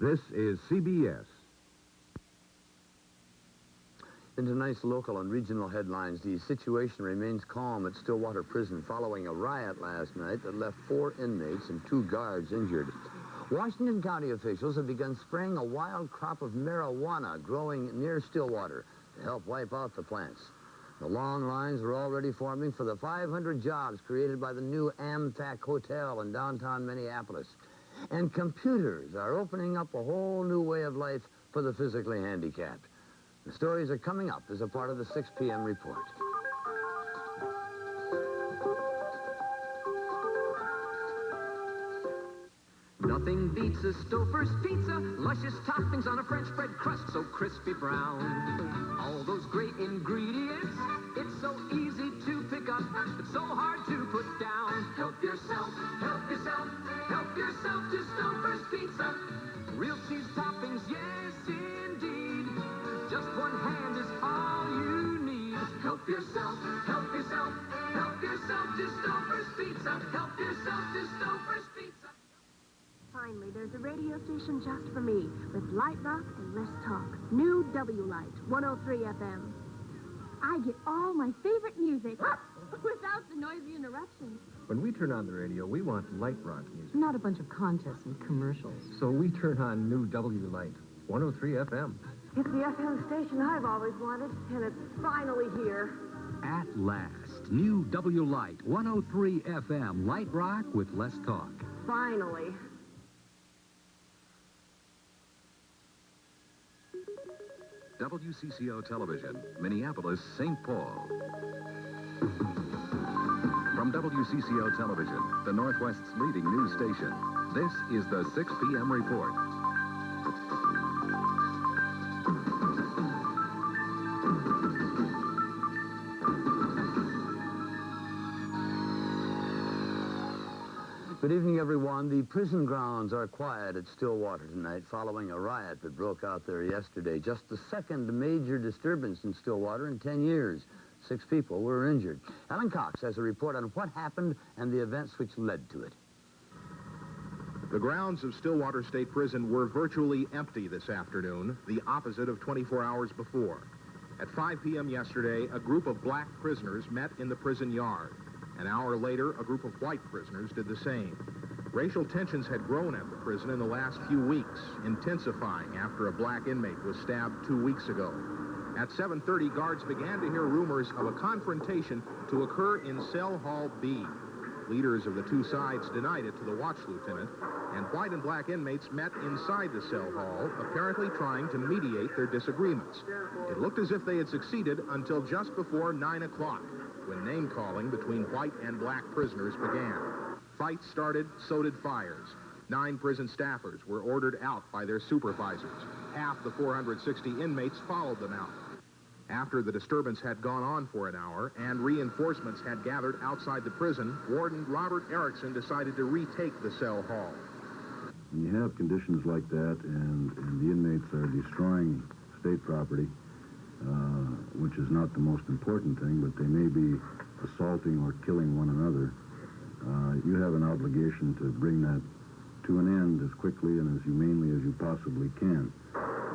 This is CBS. In tonight's local and regional headlines, the situation remains calm at Stillwater Prison following a riot last night that left 4 inmates and 2 guards injured. Washington County officials have begun spraying a wild crop of marijuana growing near Stillwater to help wipe out the plants. The long lines are already forming for the 500 jobs created by the new Amtrak Hotel in downtown Minneapolis. And computers are opening up a whole new way of life for the physically handicapped. The stories are coming up as a part of the 6 p.m. report. Nothing beats a Stouffer's pizza, luscious toppings on a French bread crust so crispy brown. All those great ingredients, it's so easy to pick up, but so hard to put down. Help yourself, help yourself, help yourself to Stouffer's pizza. Real cheese toppings, yes indeed. Just one hand is all you need. Help yourself, help yourself, help yourself to Stouffer's pizza. Help yourself to Stouffer's pizza. Finally, there's a radio station just for me, with light rock and less talk. New W Light, 103 FM. I get all my favorite music without the noisy interruptions. When we turn on the radio, we want light rock music. Not a bunch of contests and commercials. So we turn on New W Light, 103 FM. It's the FM station I've always wanted, and it's finally here. At last, New W Light, 103 FM, light rock with less talk. Finally. WCCO Television, Minneapolis, St. Paul. From WCCO Television, the Northwest's leading news station, this is the 6 p.m. report. Good evening, everyone. The prison grounds are quiet at Stillwater tonight following a riot that broke out there yesterday. Just the second major disturbance in Stillwater in 10 years. 6 people were injured. Alan Cox has a report on what happened and the events which led to it. The grounds of Stillwater State Prison were virtually empty this afternoon, the opposite of 24 hours before. At 5 p.m. yesterday, a group of black prisoners met in the prison yard. An hour later, a group of white prisoners did the same. Racial tensions had grown at the prison in the last few weeks, intensifying after a black inmate was stabbed 2 weeks ago. At 7:30, guards began to hear rumors of a confrontation to occur in Cell Hall B. Leaders of the two sides denied it to the watch lieutenant, and white and black inmates met inside the cell hall, apparently trying to mediate their disagreements. It looked as if they had succeeded until just before 9 o'clock. When name-calling between white and black prisoners began. Fights started, so did fires. 9 prison staffers were ordered out by their supervisors. Half the 460 inmates followed them out. After the disturbance had gone on for an hour and reinforcements had gathered outside the prison, Warden Robert Erickson decided to retake the cell hall. When you have conditions like that and the inmates are destroying state property, which is not the most important thing, but they may be assaulting or killing one another, you have an obligation to bring that to an end as quickly and as humanely as you possibly can.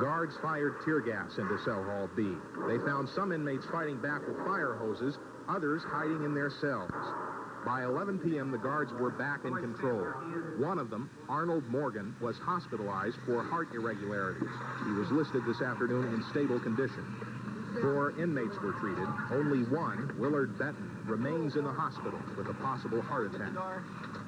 Guards fired tear gas into Cell Hall B. They found some inmates fighting back with fire hoses, others hiding in their cells. By 11 p.m., the guards were back in control. One of them, Arnold Morgan, was hospitalized for heart irregularities. He was listed this afternoon in stable condition. 4 inmates were treated. Only one, Willard Benton, remains in the hospital with a possible heart attack.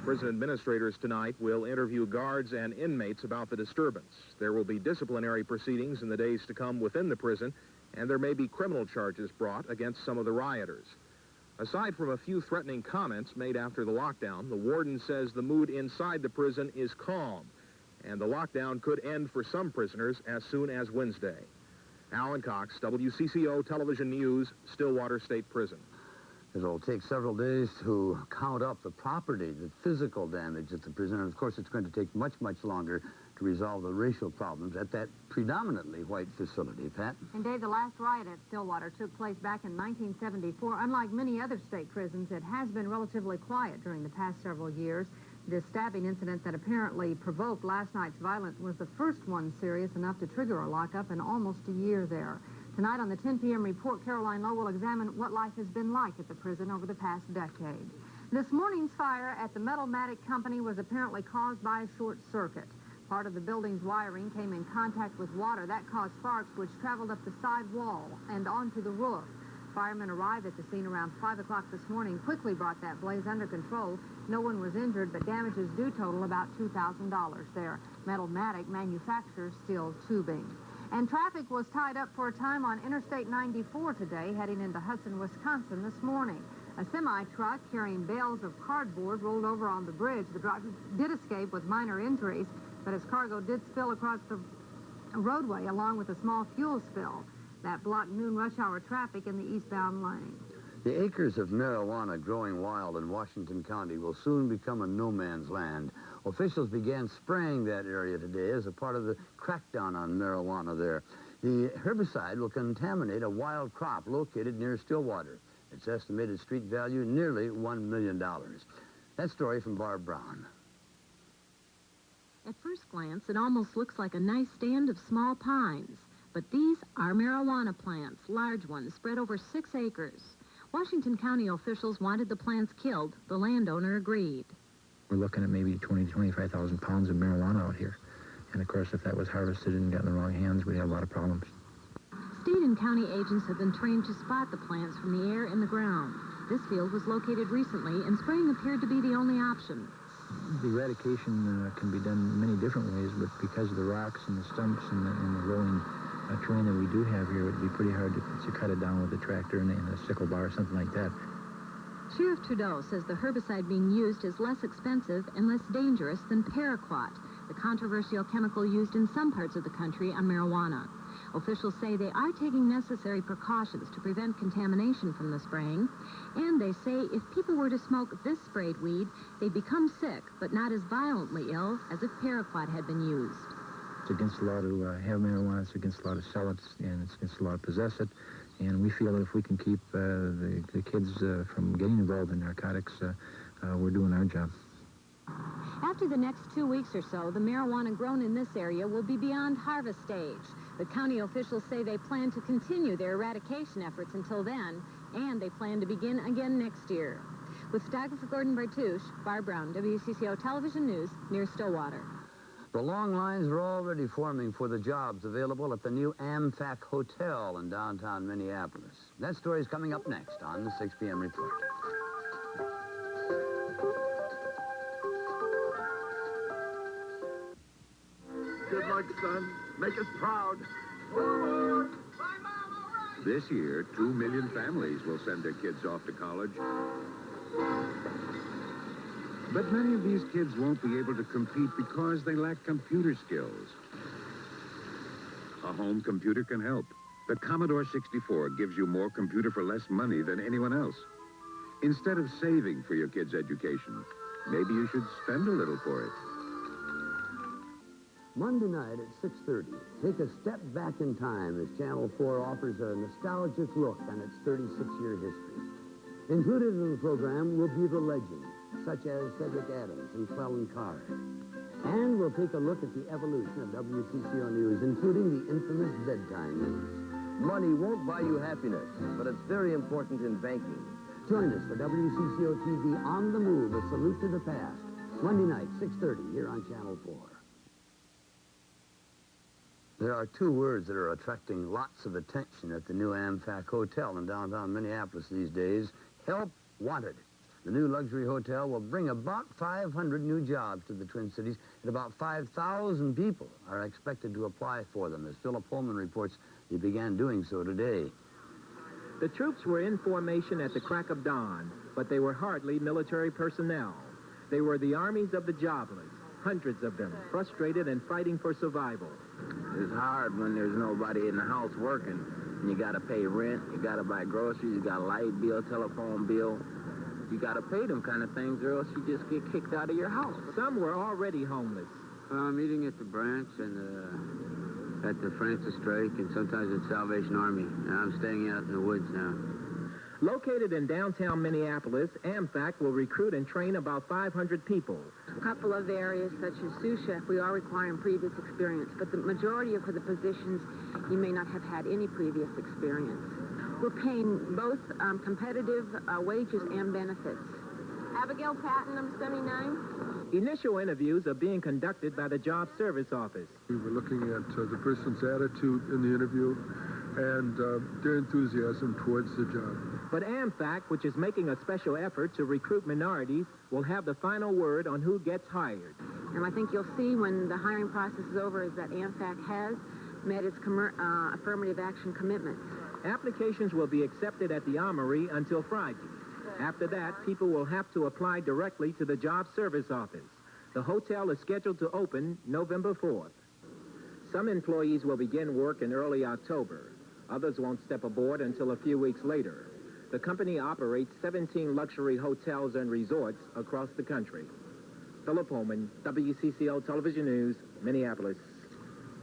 Prison administrators tonight will interview guards and inmates about the disturbance. There will be disciplinary proceedings in the days to come within the prison, and there may be criminal charges brought against some of the rioters. Aside from a few threatening comments made after the lockdown, the warden says the mood inside the prison is calm, and the lockdown could end for some prisoners as soon as Wednesday. Alan Cox, WCCO Television News, Stillwater State Prison. It'll take several days to count up the property, the physical damage at the prison, and of course it's going to take much, much longer to resolve the racial problems at that predominantly white facility. Pat? And Dave, the last riot at Stillwater took place back in 1974. Unlike many other state prisons, it has been relatively quiet during the past several years. This stabbing incident that apparently provoked last night's violence was the first one serious enough to trigger a lockup in almost a year there. Tonight on the 10 p.m. report, Caroline Lowe will examine what life has been like at the prison over the past decade. This morning's fire at the Metalmatic Company was apparently caused by a short circuit. Part of the building's wiring came in contact with water. That caused sparks which traveled up the side wall and onto the roof. Firemen arrived at the scene around 5 o'clock this morning, quickly brought that blaze under control. No one was injured, but damages do total about $2,000 there. Metalmatic manufactures steel tubing. And traffic was tied up for a time on Interstate 94 today, heading into Hudson, Wisconsin this morning. A semi-truck carrying bales of cardboard rolled over on the bridge. The driver did escape with minor injuries, but his cargo did spill across the roadway along with a small fuel spill. That blocked noon rush hour traffic in the eastbound lane. The acres of marijuana growing wild in Washington County will soon become a no-man's land. Officials began spraying that area today as a part of the crackdown on marijuana there. The herbicide will contaminate a wild crop located near Stillwater. Its estimated street value nearly $1 million. That story from Barb Brown. At first glance, it almost looks like a nice stand of small pines. But these are marijuana plants, large ones, spread over 6 acres. Washington County officials wanted the plants killed. The landowner agreed. We're looking at maybe 20 to 25,000 pounds of marijuana out here. And, of course, if that was harvested and got in the wrong hands, we'd have a lot of problems. State and county agents have been trained to spot the plants from the air and the ground. This field was located recently, and spraying appeared to be the only option. The eradication can be done many different ways, but because of the rocks and the stumps and the rolling terrain that we do have here, it would be pretty hard to cut it down with a tractor and a sickle bar or something like that. Sheriff Trudeau says the herbicide being used is less expensive and less dangerous than paraquat, the controversial chemical used in some parts of the country on marijuana. Officials say they are taking necessary precautions to prevent contamination from the spraying, and they say if people were to smoke this sprayed weed, they'd become sick, but not as violently ill as if paraquat had been used. It's against the law to have marijuana, it's against the law to sell it, and it's against the law to possess it. And we feel that if we can keep the kids from getting involved in narcotics, we're doing our job. After the next 2 weeks or so, the marijuana grown in this area will be beyond harvest stage. But county officials say they plan to continue their eradication efforts until then, and they plan to begin again next year. With photographer Gordon Bartouche, Barb Brown, WCCO Television News, near Stillwater. The long lines are already forming for the jobs available at the new Amfac Hotel in downtown Minneapolis. That story is coming up next on the 6 p.m. report. Good luck, son. Make us proud. This year, 2 million families will send their kids off to college. But many of these kids won't be able to compete because they lack computer skills. A home computer can help. The Commodore 64 gives you more computer for less money than anyone else. Instead of saving for your kids' education, maybe you should spend a little for it. Monday night at 6:30, take a step back in time as Channel 4 offers a nostalgic look on its 36-year history. Included in the program will be the legends, such as Cedric Adams and Clellan Carr. And we'll take a look at the evolution of WCCO News, including the infamous bedtime news. Money won't buy you happiness, but it's very important in banking. Join us for WCCO-TV On the Move, a salute to the past. Monday night, 6:30, here on Channel 4. There are 2 words that are attracting lots of attention at the new Amfac Hotel in downtown Minneapolis these days. Help wanted. The new luxury hotel will bring about 500 new jobs to the Twin Cities, and about 5,000 people are expected to apply for them. As Philip Holman reports, he began doing so today. The troops were in formation at the crack of dawn, but they were hardly military personnel. They were the armies of the jobless, hundreds of them, frustrated and fighting for survival. It's hard when there's nobody in the house working. And you got to pay rent, you got to buy groceries, you got a light bill, telephone bill. You got to pay them kind of things, or else you just get kicked out of your house. Some were already homeless. I'm eating at the branch and at the Francis Drake and sometimes at Salvation Army. And I'm staying out in the woods now. Located in downtown Minneapolis, Amfac will recruit and train about 500 people. A couple of areas, such as sous chef, we are requiring previous experience, but the majority of the positions, you may not have had any previous experience. We're paying both competitive wages and benefits. Abigail Patton, number 79. Initial interviews are being conducted by the Job Service Office. We were looking at the person's attitude in the interview and their enthusiasm towards the job. But Amfac, which is making a special effort to recruit minorities, will have the final word on who gets hired. And I think you'll see when the hiring process is over is that Amfac has met its affirmative action commitments. Applications will be accepted at the Armory until Friday. After that, people will have to apply directly to the Job Service Office. The hotel is scheduled to open November 4th. Some employees will begin work in early October. Others won't step aboard until a few weeks later. The company operates 17 luxury hotels and resorts across the country. Philip Holman, WCCO Television News, Minneapolis.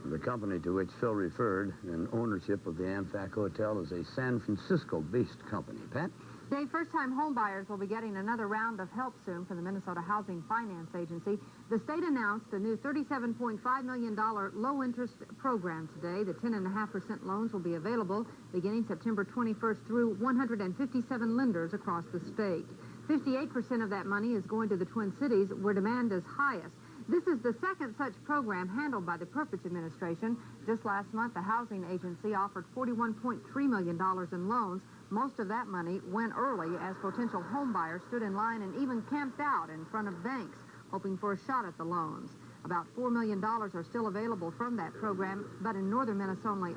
The company to which Phil referred, in ownership of the Amfac Hotel, is a San Francisco-based company. Pat? Dave, first-time homebuyers will be getting another round of help soon from the Minnesota Housing Finance Agency. The state announced a new $37.5 million low-interest program today. The 10.5% loans will be available beginning September 21st through 157 lenders across the state. 58% of that money is going to the Twin Cities, where demand is highest. This is the second such program handled by the Purpose administration. Just last month, the housing agency offered $41.3 million in loans. Most of that money went early as potential home buyers stood in line and even camped out in front of banks, hoping for a shot at the loans. About $4 million are still available from that program, but in northern Minnesota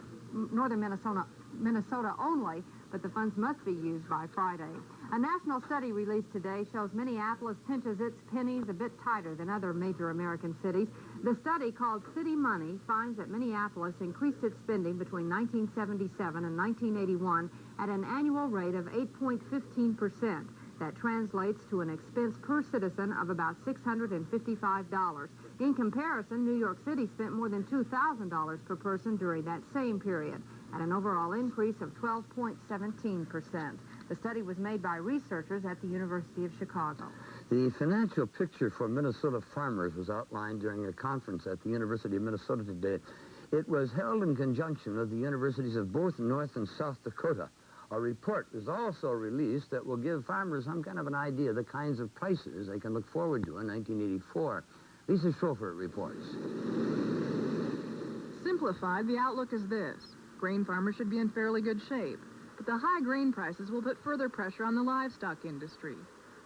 only, but the funds must be used by Friday. A national study released today shows Minneapolis pinches its pennies a bit tighter than other major American cities. The study, called City Money, finds that Minneapolis increased its spending between 1977 and 1981 at an annual rate of 8.15%. That translates to an expense per citizen of about $655. In comparison, New York City spent more than $2,000 per person during that same period, at an overall increase of 12.17%. The study was made by researchers at the University of Chicago. The financial picture for Minnesota farmers was outlined during a conference at the University of Minnesota today. It was held in conjunction with the universities of both North and South Dakota. A report was also released that will give farmers some kind of an idea of the kinds of prices they can look forward to in 1984. Lisa Schrofer reports. Simplified, the outlook is this. Grain farmers should be in fairly good shape, but the high grain prices will put further pressure on the livestock industry.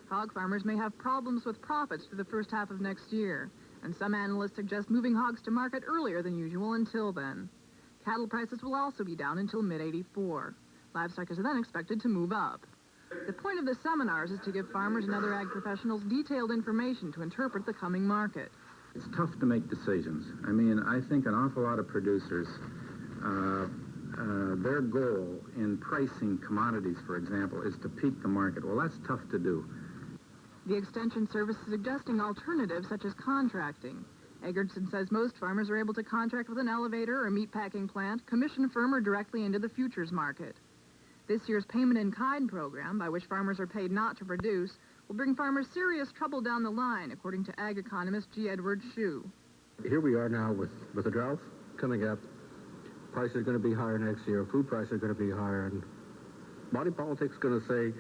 Hog farmers may have problems with profits through the first half of next year, and some analysts suggest moving hogs to market earlier than usual until then. Cattle prices will also be down until mid-84. Livestock is then expected to move up. The point of the seminars is to give farmers and other ag professionals detailed information to interpret the coming market. It's tough to make decisions. I mean, I think an awful lot of producers, their goal in pricing commodities, for example, is to peak the market. Well, that's tough to do. The Extension Service is suggesting alternatives such as contracting. Eggertson says most farmers are able to contract with an elevator or meatpacking plant, commission firm, or directly into the futures market. This year's payment-in-kind program, by which farmers are paid not to produce, will bring farmers serious trouble down the line, according to ag economist G. Edward Shue. Here we are now with the drought coming up. Prices are going to be higher next year. Food prices are going to be higher. And body politics is going to say,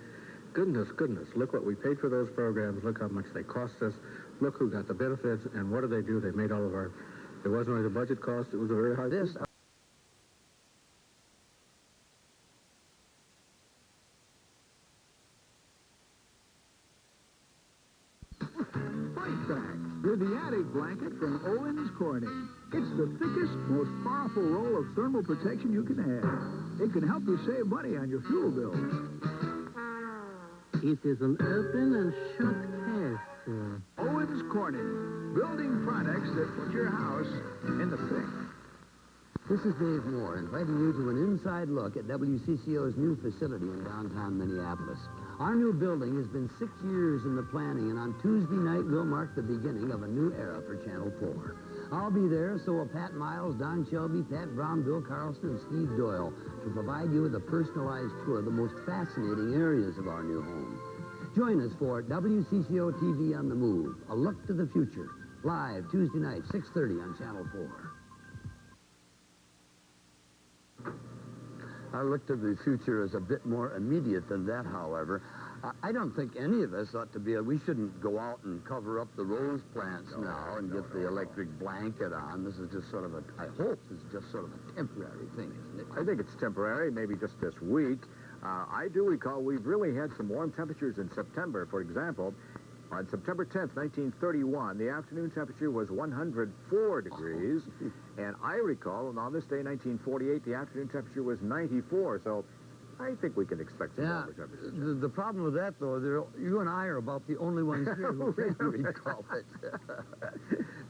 goodness, look what we paid for those programs. Look how much they cost us. Look who got the benefits. And what did they do? They made all of our... It wasn't only the budget cost. It was a very high... With the attic blanket from Owens Corning. It's the thickest, most powerful roll of thermal protection you can have. It can help you save money on your fuel bill. It is an open and shut case. Owens Corning. Building products that put your house in the pink. This is Dave Moore, inviting you to an inside look at WCCO's new facility in downtown Minneapolis. Our new building has been 6 years in the planning, and on Tuesday night will mark the beginning of a new era for Channel 4. I'll be there, so will Pat Miles, Don Shelby, Pat Brown, Bill Carlson, and Steve Doyle to provide you with a personalized tour of the most fascinating areas of our new home. Join us for WCCO-TV on the Move, a look to the future. Live Tuesday night, 6:30 on Channel 4. Our look to the future is a bit more immediate than that, however. I don't think any of us ought to be, we shouldn't go out and cover up the rose plants now and get the electric blanket on. This is just sort of I hope this is just sort of a temporary thing, isn't it? I think it's temporary, maybe just this week. I do recall we've really had some warm temperatures in September. For example, on September 10th, 1931, the afternoon temperature was 104 degrees. And I recall, and on this day, 1948, the afternoon temperature was 94. So I think we can expect some warmer temperatures. The problem with that, though, you and I are about the only ones here who can recall it.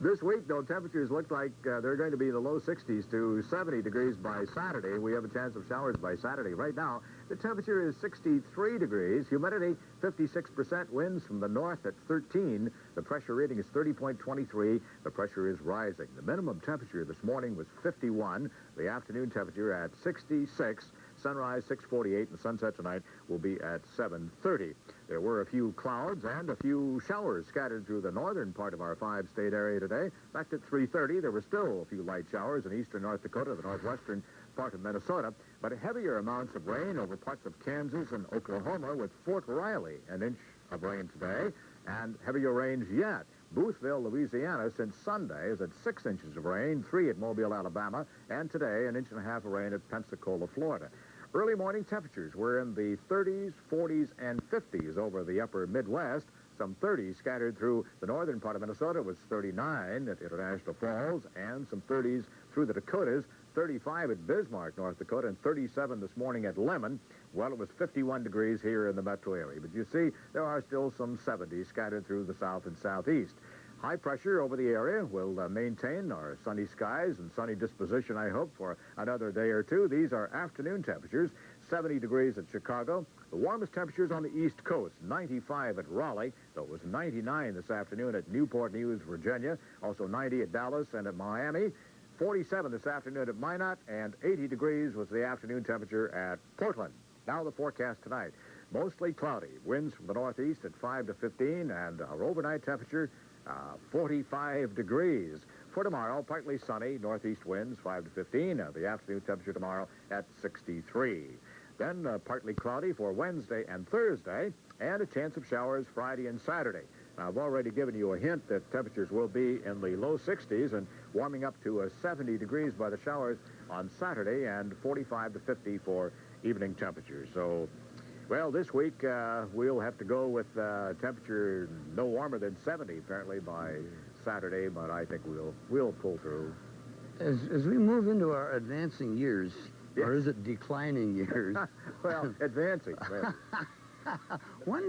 This week, though, temperatures look like they're going to be in the low 60s to 70 degrees by Saturday. We have a chance of showers by Saturday. Right now, the temperature is 63 degrees. Humidity, 56%. Winds from the north at 13. The pressure reading is 30.23. The pressure is rising. The minimum temperature this morning was 51. The afternoon temperature at 66. Sunrise 6:48, and sunset tonight will be at 7:30. There were a few clouds and a few showers scattered through the northern part of our five-state area today. In fact, at 3:30, there were still a few light showers in eastern North Dakota, the northwestern part of Minnesota, but heavier amounts of rain over parts of Kansas and Oklahoma, with Fort Riley an inch of rain today, and heavier rains yet. Boothville, Louisiana, since Sunday is at 6 inches of rain, 3 at Mobile, Alabama, and today an inch and a half of rain at Pensacola, Florida. Early morning temperatures were in the 30s, 40s, and 50s over the upper Midwest. Some 30s scattered through the northern part of Minnesota. Was 39 at International Falls, and some 30s through the Dakotas. 35 at Bismarck, North Dakota, and 37 this morning at Lemon. Well, it was 51 degrees here in the metro area. But you see, there are still some 70s scattered through the south and southeast. High pressure over the area will maintain our sunny skies and sunny disposition, I hope, for another day or two. These are afternoon temperatures, 70 degrees at Chicago. The warmest temperatures on the East Coast, 95 at Raleigh, though it was 99 this afternoon at Newport News, Virginia. Also 90 at Dallas and at Miami. 47 this afternoon at Minot, and 80 degrees was the afternoon temperature at Portland. Now the forecast tonight. Mostly cloudy. Winds from the northeast at 5 to 15, and our overnight temperature 45 degrees. For tomorrow, partly sunny, northeast winds 5 to 15. The afternoon temperature tomorrow at 63. Then partly cloudy for Wednesday and Thursday, and a chance of showers Friday and Saturday. Now, I've already given you a hint that temperatures will be in the low 60s and warming up to 70 degrees by the showers on Saturday, and 45 to 50 for evening temperatures. So, well, this week we'll have to go with temperature no warmer than 70 apparently by Saturday, but I think we'll pull through. As we move into our advancing years, yes. Or is it declining years? Well, advancing. When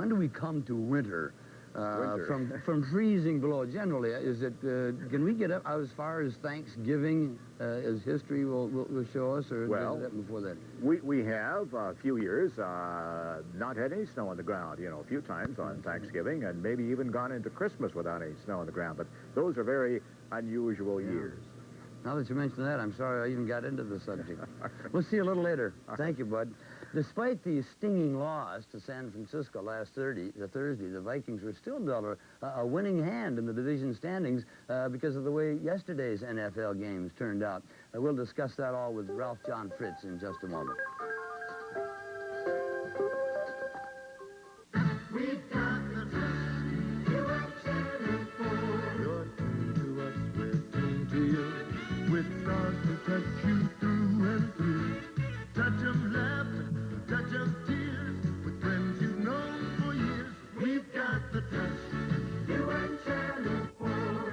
do we come to winter? From freezing below, generally, is it, can we get up as far as Thanksgiving, as history will show us, or well, is that before that? We have a few years not had any snow on the ground, a few times on Thanksgiving, and maybe even gone into Christmas without any snow on the ground, but those are very unusual years. Now that you mention that, I'm sorry I even got into the subject. We'll see you a little later. Thank you, Bud. Despite the stinging loss to San Francisco last Thursday, the Vikings were still dealt a winning hand in the division standings because of the way yesterday's NFL games turned out. We'll discuss that all with Ralph John Fritz in just a moment. We've got the trust, you are Channel 4. You're keen to us, we're keen to you. With stars to touch you through and through. Touch of laughter, touch of tears. With friends you've known for years. We've got the trust, you and Channel 4.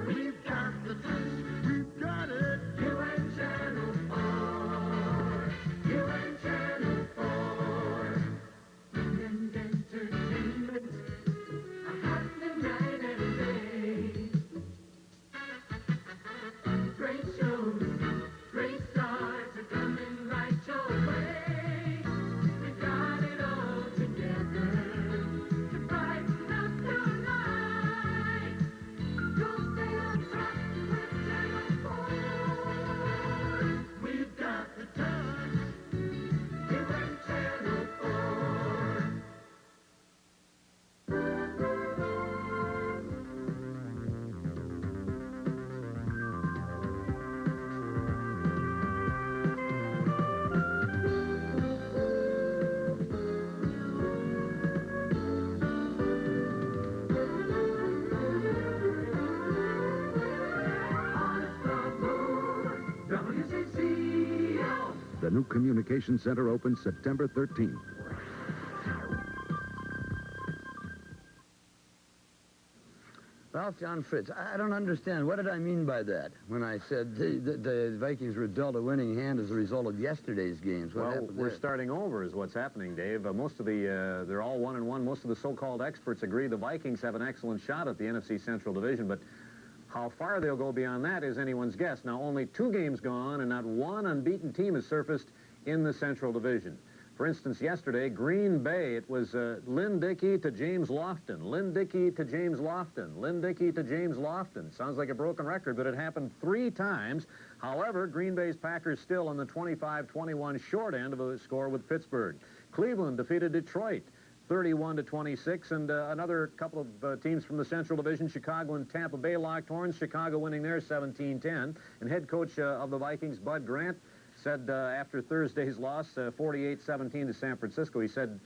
We've got the trust, we've got it. You and Channel 4. You and Channel 4. new communication center opens September 13th. Ralph John Fritz, I don't understand. What did I mean by that when I said the Vikings were dealt a winning hand as a result of yesterday's games? What happened we're there? starting over is what's happening, Dave. Most of the, they're all 1-1. Most of the so-called experts agree the Vikings have an excellent shot at the NFC Central Division, but how far they'll go beyond that is anyone's guess. Now, only 2 games gone, and not one unbeaten team has surfaced in the Central Division. For instance, yesterday, Green Bay, it was Lynn Dickey to James Lofton, Lynn Dickey to James Lofton, Lynn Dickey to James Lofton. Sounds like a broken record, but it happened 3 times. However, Green Bay's Packers still on the 25-21 short end of a score with Pittsburgh. Cleveland defeated Detroit 31-26, and another couple of teams from the Central Division, Chicago and Tampa Bay, locked horns. Chicago winning there 17-10. And head coach of the Vikings, Bud Grant, said after Thursday's loss, 48-17 to San Francisco, he said,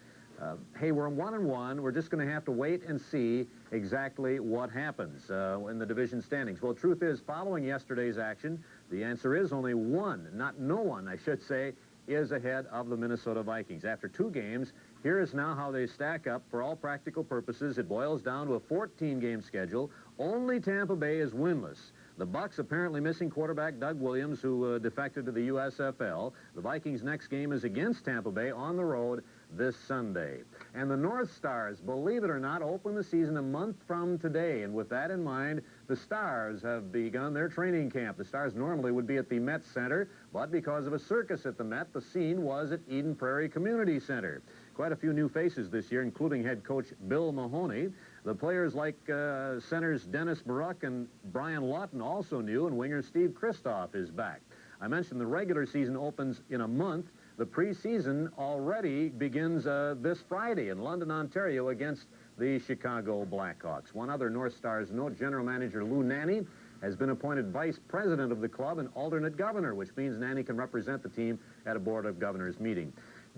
hey, we're 1-1. We're just going to have to wait and see exactly what happens in the division standings. Well, truth is, following yesterday's action, the answer is only one, not no one, I should say, is ahead of the Minnesota Vikings. After 2 games, here is now how they stack up. For all practical purposes, it boils down to a 14-game schedule. Only Tampa Bay is winless. The Bucs apparently missing quarterback Doug Williams, who defected to the USFL. The Vikings' next game is against Tampa Bay on the road this Sunday. And the North Stars, believe it or not, open the season a month from today. And with that in mind, the Stars have begun their training camp. The Stars normally would be at the Met Center, but because of a circus at the Met, the scene was at Eden Prairie Community Center. Quite a few new faces this year, including head coach Bill Mahoney. The players like centers Dennis Baruch and Brian Lawton also new, and winger Steve Kristoff is back. I mentioned the regular season opens in a month. The preseason already begins this Friday in London, Ontario, against the Chicago Blackhawks. One other North Stars note, general manager Lou Nanne has been appointed vice president of the club and alternate governor, which means Nanne can represent the team at a board of governors meeting.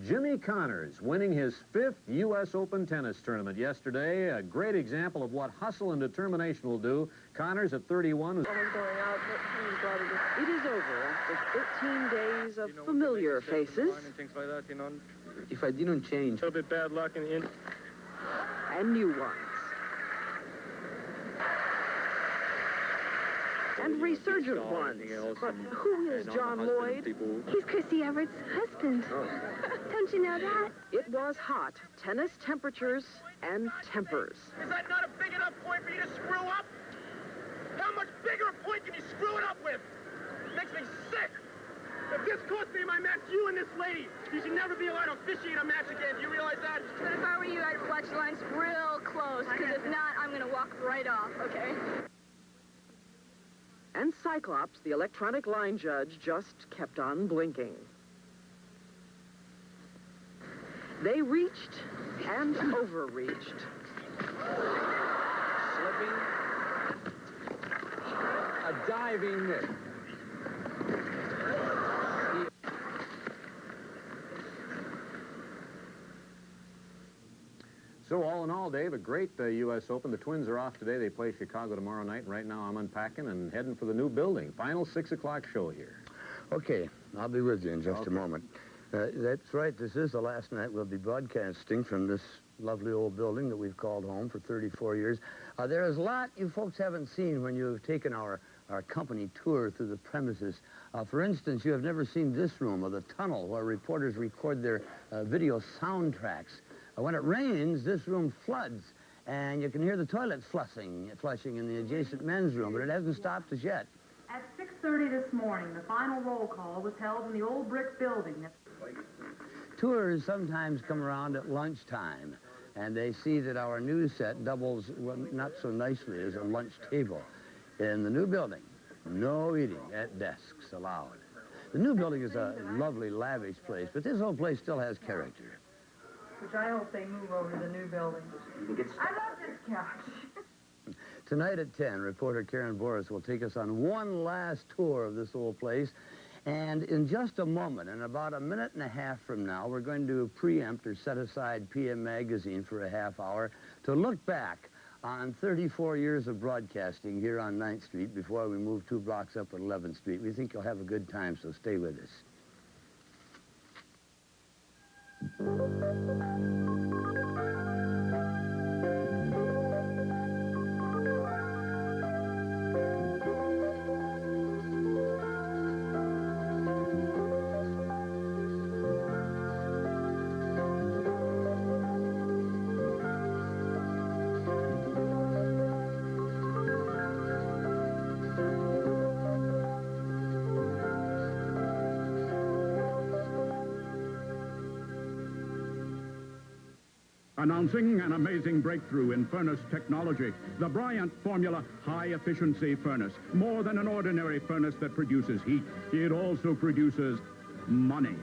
Jimmy Connors winning his 5th U.S. Open tennis tournament yesterday. A great example of what hustle and determination will do. Connors at 31. It is over after 13 days of familiar faces. If I didn't change. A little bit bad luck in the end. And new ones. And resurgent ones. But who is John Lloyd? He's Chrissy Everett's husband. Don't you know that? It was hot. Tennis temperatures and tempers. Is that not a big enough point for you to screw up? How much bigger a point can you screw it up with? Makes me sick. If this cost me my match, you and this lady, you should never be allowed to officiate a match again. Do you realize that? If I were you, I'd watch the lines real close, because if not, I'm going to walk right off, okay? And Cyclops, the electronic line judge, just kept on blinking. They reached and overreached. Slipping. A diving miss. So all in all, Dave, a great U.S. Open. The Twins are off today. They play Chicago tomorrow night. And right now I'm unpacking and heading for the new building. Final 6 o'clock show here. Okay, I'll be with you in just a moment. That's right. This is the last night we'll be broadcasting from this lovely old building that we've called home for 34 years. There is a lot you folks haven't seen when you've taken our company tour through the premises. For instance, you have never seen this room or the tunnel where reporters record their video soundtracks. When it rains, this room floods, and you can hear the toilets flushing in the adjacent men's room, but it hasn't stopped us yet. At 6:30 this morning, the final roll call was held in the old brick building. Tours sometimes come around at lunchtime, and they see that our news set doubles, well, not so nicely as a lunch table. In the new building, no eating at desks allowed. The new building is a lovely, lavish place, but this old place still has character. Which I hope they move over to the new building. I love this couch. Tonight at 10, reporter Karen Boris will take us on one last tour of this old place. And in just a moment, in about a minute and a half from now, we're going to preempt or set aside PM Magazine for a half hour to look back on 34 years of broadcasting here on 9th Street before we move 2 blocks up at 11th Street. We think you'll have a good time, so stay with us. Announcing an amazing breakthrough in furnace technology, the Bryant Formula high-efficiency furnace. More than an ordinary furnace that produces heat, it also produces money.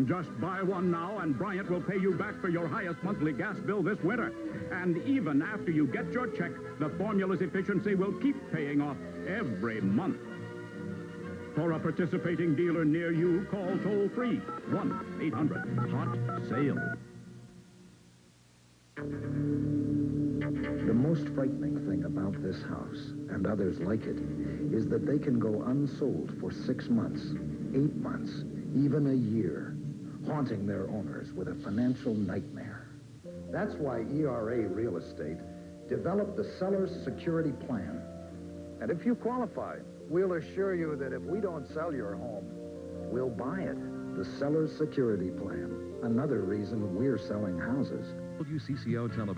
Just buy one now, and Bryant will pay you back for your highest monthly gas bill this winter. And even after you get your check, the formula's efficiency will keep paying off every month. For a participating dealer near you, call toll-free 1-800-HOT-SALE. The most frightening thing about this house, and others like it, is that they can go unsold for 6 months, 8 months, even a year, haunting their owners with a financial nightmare. That's why ERA Real Estate developed the Seller's Security Plan. And if you qualify, we'll assure you that if we don't sell your home, we'll buy it. The Seller's Security Plan. Another reason we're selling houses. WCCO Television.